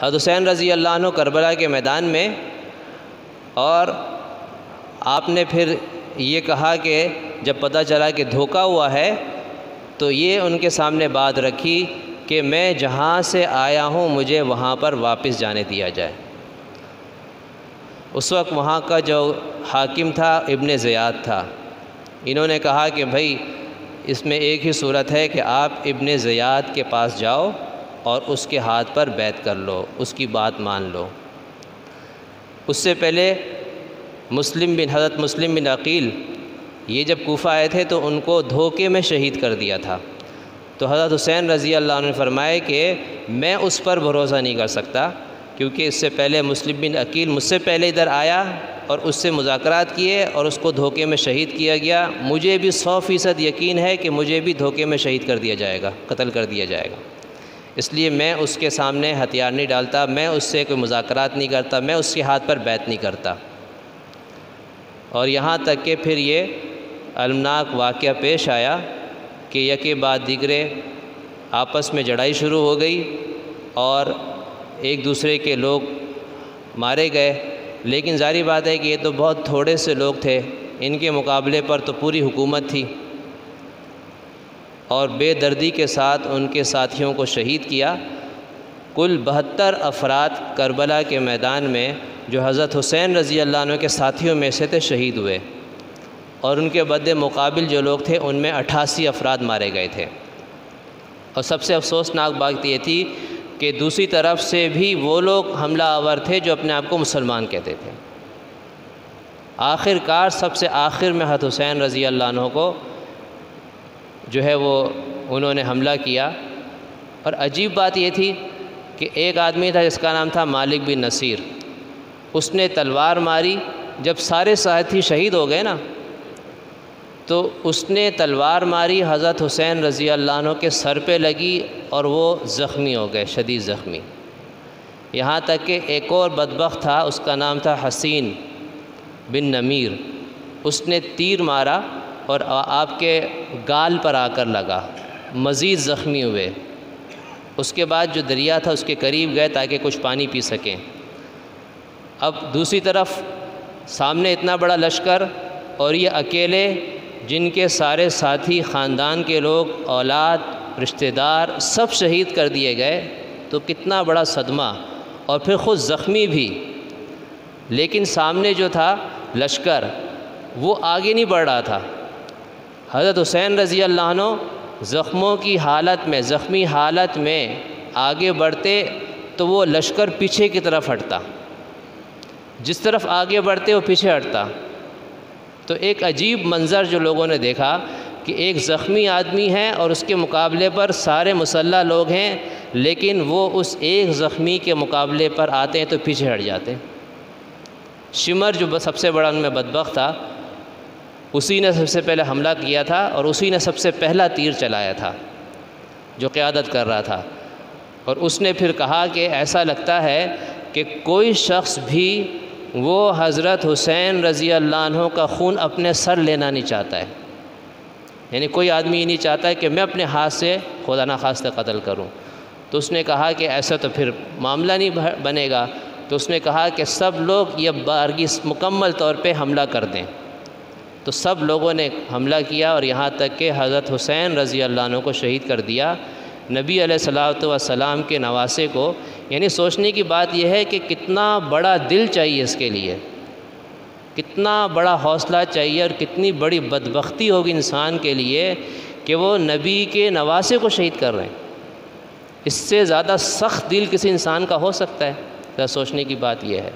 حضرت حسین رضی اللہ عنہ کربلا کے میدان میں، اور آپ نے پھر یہ کہا کہ جب پتہ چلا کہ دھوکہ ہوا ہے تو یہ ان کے سامنے بات رکھی کہ میں جہاں سے آیا ہوں مجھے وہاں پر واپس جانے دیا جائے۔ اس وقت وہاں کا جو حاکم تھا ابن زیاد تھا۔ انہوں نے کہا کہ بھائی اس میں ایک ہی صورت ہے کہ آپ ابن زیاد کے پاس جاؤ اور اس کے ہاتھ پر بیعت کر لو، اس کی بات مان لو۔ اس سے پہلے حضرت مسلم بن عقیل یہ جب کوفہ آئے تھے تو ان کو دھوکے میں شہید کر دیا تھا۔ تو حضرت حسین رضی اللہ عنہ نے فرمائے کہ میں اس پر بھروسہ نہیں کر سکتا، کیونکہ اس سے پہلے مسلم بن عقیل مجھ سے پہلے ادھر آیا اور اس سے مذاکرات کیے اور اس کو دھوکے میں شہید کیا گیا۔ مجھے بھی 100% یقین ہے کہ مجھے بھی دھوکے میں شہید کر دیا جائے گا، قتل کر دیا جائے گا، اس لیے میں اس کے سامنے ہتھیار نہیں ڈالتا، میں اس سے کوئی مذاکرات نہیں کرتا، میں اس کے ہاتھ پر بیعت نہیں کرتا۔ اور یہاں تک کہ پھر یہ المناک واقعہ پیش آیا کہ یکے بعد دیگرے آپس میں جڑائی شروع ہو گئی اور ایک دوسرے کے لوگ مارے گئے۔ لیکن ظاہری بات ہے کہ یہ تو بہت تھوڑے سے لوگ تھے، ان کے مقابلے پر تو پوری حکومت تھی، اور بے دردی کے ساتھ ان کے ساتھیوں کو شہید کیا۔ کل 72 افراد کربلا کے میدان میں جو حضرت حسین رضی اللہ عنہ کے ساتھیوں میں سے تھے شہید ہوئے، اور ان کے بدِ مقابل جو لوگ تھے ان میں 88 افراد مارے گئے تھے۔ اور سب سے افسوسناک بات یہ تھی کہ دوسری طرف سے بھی وہ لوگ حملہ آور تھے جو اپنے آپ کو مسلمان کہتے تھے۔ آخر کار سب سے آخر میں حضرت حسین رضی اللہ عنہ کو جو ہے وہ انہوں نے حملہ کیا۔ اور عجیب بات یہ تھی کہ ایک آدمی تھا جس کا نام تھا مالک بن نصیر، اس نے تلوار ماری۔ جب سارے ساتھی شہید ہو گئے نا تو اس نے تلوار ماری، حضرت حسین رضی اللہ عنہ کے سر پہ لگی اور وہ زخمی ہو گئے، شدید زخمی۔ یہاں تک کہ ایک اور بدبخت تھا، اس کا نام تھا حسین بن نمیر، اس نے تیر مارا اور آپ کے گال پر آ کر لگا، مزید زخمی ہوئے۔ اس کے بعد جو دریا تھا اس کے قریب گئے تاکہ کچھ پانی پی سکیں۔ اب دوسری طرف سامنے اتنا بڑا لشکر اور یہ اکیلے، جن کے سارے ساتھی، خاندان کے لوگ، اولاد، رشتہ دار سب شہید کر دیے گئے، تو کتنا بڑا صدمہ، اور پھر خود زخمی بھی۔ لیکن سامنے جو تھا لشکر وہ آگے نہیں بڑھ رہا تھا۔ حضرت حسین رضی اللہ عنہ زخموں کی حالت میں، زخمی حالت میں آگے بڑھتے تو وہ لشکر پیچھے کی طرف ہٹتا، جس طرف آگے بڑھتے وہ پیچھے ہٹتا۔ تو ایک عجیب منظر جو لوگوں نے دیکھا کہ ایک زخمی آدمی ہے اور اس کے مقابلے پر سارے مسلح لوگ ہیں، لیکن وہ اس ایک زخمی کے مقابلے پر آتے ہیں تو پیچھے ہٹ جاتے ہیں۔ شمر جو سب سے بڑا ان میں بدبخت تھا، اسی نے سب سے پہلے حملہ کیا تھا اور اسی نے سب سے پہلا تیر چلایا تھا جو قیادت کر رہا تھا۔ اور اس نے پھر کہا کہ ایسا لگتا ہے کہ کوئی شخص بھی وہ حضرت حسین رضی اللہ عنہ کا خون اپنے سر لینا نہیں چاہتا ہے، یعنی کوئی آدمی یہ نہیں چاہتا ہے کہ میں اپنے ہاتھ سے خدا نخواستہ قتل کروں۔ تو اس نے کہا کہ ایسا تو پھر معاملہ نہیں بنے گا، تو اس نے کہا کہ سب لوگ یہ بارگی مکمل طور پہ حملہ کر دیں۔ تو سب لوگوں نے حملہ کیا اور یہاں تک کہ حضرت حسین رضی اللہ عنہ کو شہید کر دیا۔ نبی علیہ الصلوۃ والسلام کے نواسے کو، یعنی سوچنے کی بات یہ ہے کہ کتنا بڑا دل چاہیے اس کے لیے، کتنا بڑا حوصلہ چاہیے اور کتنی بڑی بدبختی ہوگی انسان کے لیے کہ وہ نبی کے نواسے کو شہید کر رہے ہیں۔ اس سے زیادہ سخت دل کسی انسان کا ہو سکتا ہے؟ ذرا سوچنے کی بات یہ ہے۔